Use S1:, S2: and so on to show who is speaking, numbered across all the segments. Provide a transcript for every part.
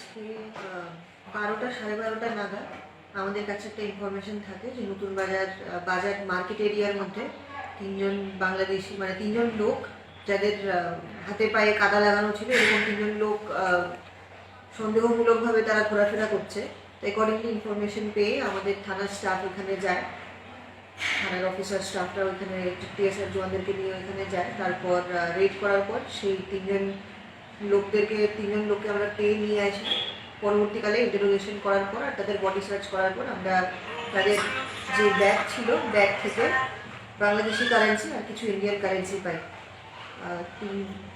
S1: আজকে 12টা 12:30 নাগাদ আমাদের কাছে একটা ইনফরমেশন থাকে যে নতুন বাজার মার্কেট এরিয়ার মধ্যে তিনজন বাংলাদেশি মানে তিনজন লোক যাদের হাতে পায়ে কাদা লাগানো ছিল, এরকম তিনজন লোক সন্দেহমূলকভাবে তারা ঘোরাফেরা করছে। অ্যাকর্ডিংলি ইনফরমেশন পেয়ে আমাদের থানার স্টাফ ওখানে যায়, থানার অফিসার স্টাফরা ওইখানে টিএসআর জওয়ানদেরকে নিয়ে ওইখানে যায়। তারপর রেড করার পর সেই তিনজন লোককে আমরা পেয়ে নিয়ে আসি। পরবর্তীকালে ইন্টারোগেশন করার পর আর তাদের বডি সার্চ করার পর আমরা তাদের যে ব্যাগ ছিল, ব্যাগ থেকে বাংলাদেশি কারেন্সি আর কিছু ইন্ডিয়ান কারেন্সি পাই।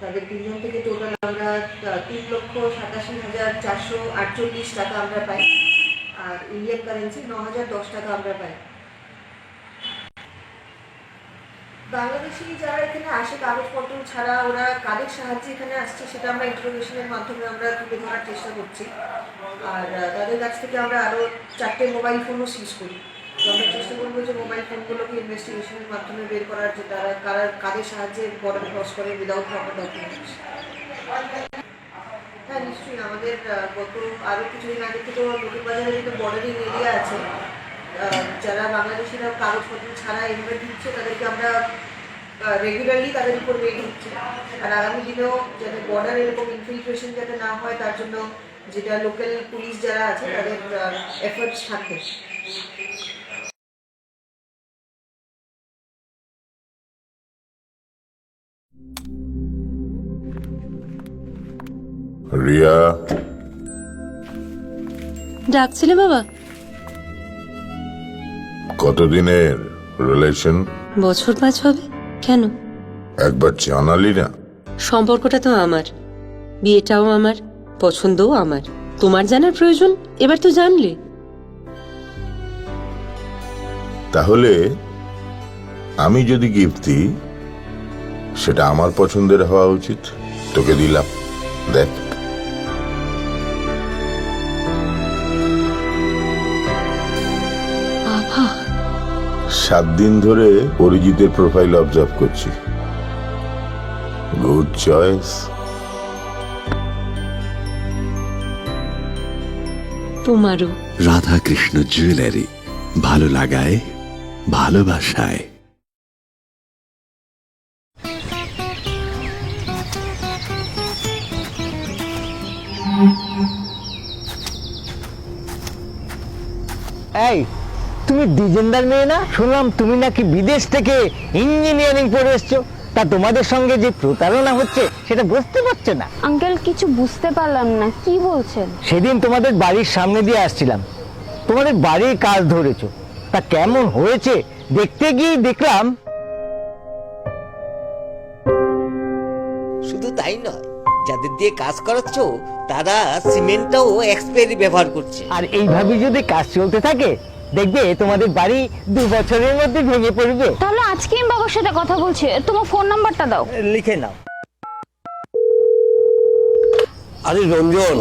S1: তাদের তিনজন থেকে টোটাল আমরা 3,87,448 টাকা আমরা পাই, আর ইন্ডিয়ান কারেন্সি 9,010 টাকা আমরা পাই। বাংলাদেশি যারা এখানে আসে কাগজপত্র ছাড়া ওরা কাদের সাহায্যে এখানে আসছে সেটা আমরা ইন্টারোগেশনের মাধ্যমে আমরা তুলে ধরার চেষ্টা করছি। আর তাদের কাছ থেকে আমরা আরও 4টে মোবাইল ফোনও সিজ করি। তো আমরা চেষ্টা করবো যে মোবাইল ফোনগুলোকে ইনভেস্টিগেশনের মাধ্যমে বের করার, যে তারা কাদের সাহায্যে বর্ডার ক্রস করে উইদাউট প্রপার ডকুমেন্টস। হ্যাঁ, নিশ্চয়ই আমাদের গত আরও কিছুদিন আগে থেকে নতুন বাজারে যেটা বর্ডারিং এরিয়া আছে, যারা বাংলাদেশিরা কাগজপত্র ছাড়া এভাবে ঢুকছে তাদেরকে আমরা রেগুলারলি তাদের উপর রেড হচ্ছে। আর আগামী দিনেও যাতে বর্ডার এরকম ইনফিলট্রেশন যাতে না হয় তার জন্য যেটা লোকাল পুলিশ যারা আছে তাদের এফোর্টস থাকবে।
S2: রিয়া,
S3: ডাকছিলে বাবা?
S2: কতদিনের রিলেশন?
S3: বছর 5 হবে। কেন?
S2: একবার জানালি না?
S3: সম্পর্কটা তো আমার, বিয়েটাও আমার, পছন্দও আমার। তোমার জানার প্রয়োজন এবার তো জানলে।
S2: তাহলে আমি যদি গিফট দিই সেটা আমার পছন্দের হওয়া উচিত। তোকে দিলাম, দেখ।
S3: বাবা,
S2: 7 দিন ধরে অরিজিতের প্রোফাইল অবজার্ভ করছি। Good choice.
S3: তোমারও।
S4: রাধাকৃষ্ণ জুয়েলারি, ভালো লাগায় ভালোবাসায়।
S5: এই, তুমি ডিজেন্দার মেয়ে না? শুনলাম তুমি নাকি বিদেশ থেকে ইঞ্জিনিয়ারিং পড়ে এসছো। তা তোমাদের সঙ্গে যে প্রতারণা হচ্ছে সেটা বুঝতে পারছে না?
S6: আঙ্কেল, কিছু বুঝতে পারলাম না, কি বলছেন?
S5: সেদিন তোমাদের বাড়ির সামনে দিয়ে আসছিলাম, তোমাদের বাড়ির কাজ ধরেছো। তা কেমন হয়েছে দেখতে গিয়ে দেখলাম।
S7: শুধু তাই নয়, যাদের দিয়ে কাজ করাচ্ছ তারা সিমেন্টটাও এক্সপায়ারি ব্যবহার করছে।
S5: আর এইভাবে যদি কাজ চলতে থাকে দেখবে তোমাদের বাড়ি 2 বছরের মধ্যে ভেঙে পড়বে।
S6: তাহলে আজকে আমি বাবার সাথে কথা বলছি, তোমার ফোন নাম্বারটা দাও।
S5: লিখে নাও।
S8: আরে রঞ্জন,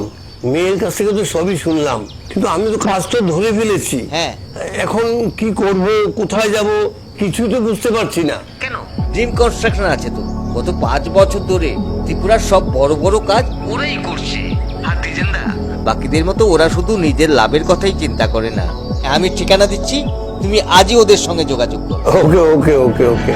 S8: মেয়ের কাছ থেকে তো সবই শুনলাম, কিন্তু আমি তো কাজটা ধরে ফেলেছি।
S7: হ্যাঁ,
S8: এখন কি করব, কোথায় যাব, কিছুই তো বুঝতে পারছি না।
S7: কেন? ড্রিম কনস্ট্রাকশন আছে তো। গত 5 বছর ধরে ত্রিপুরার সব বড় বড় কাজ ওরাই করছে। আর ডিজেন্ডা বাকিদের মতো ওরা শুধু নিজের লাভের কথাই চিন্তা করে না। আমি ঠিকানা দিচ্ছি, তুমি আজই ওদের সঙ্গে যোগাযোগ করো।
S8: ওকে ওকে ওকে ওকে।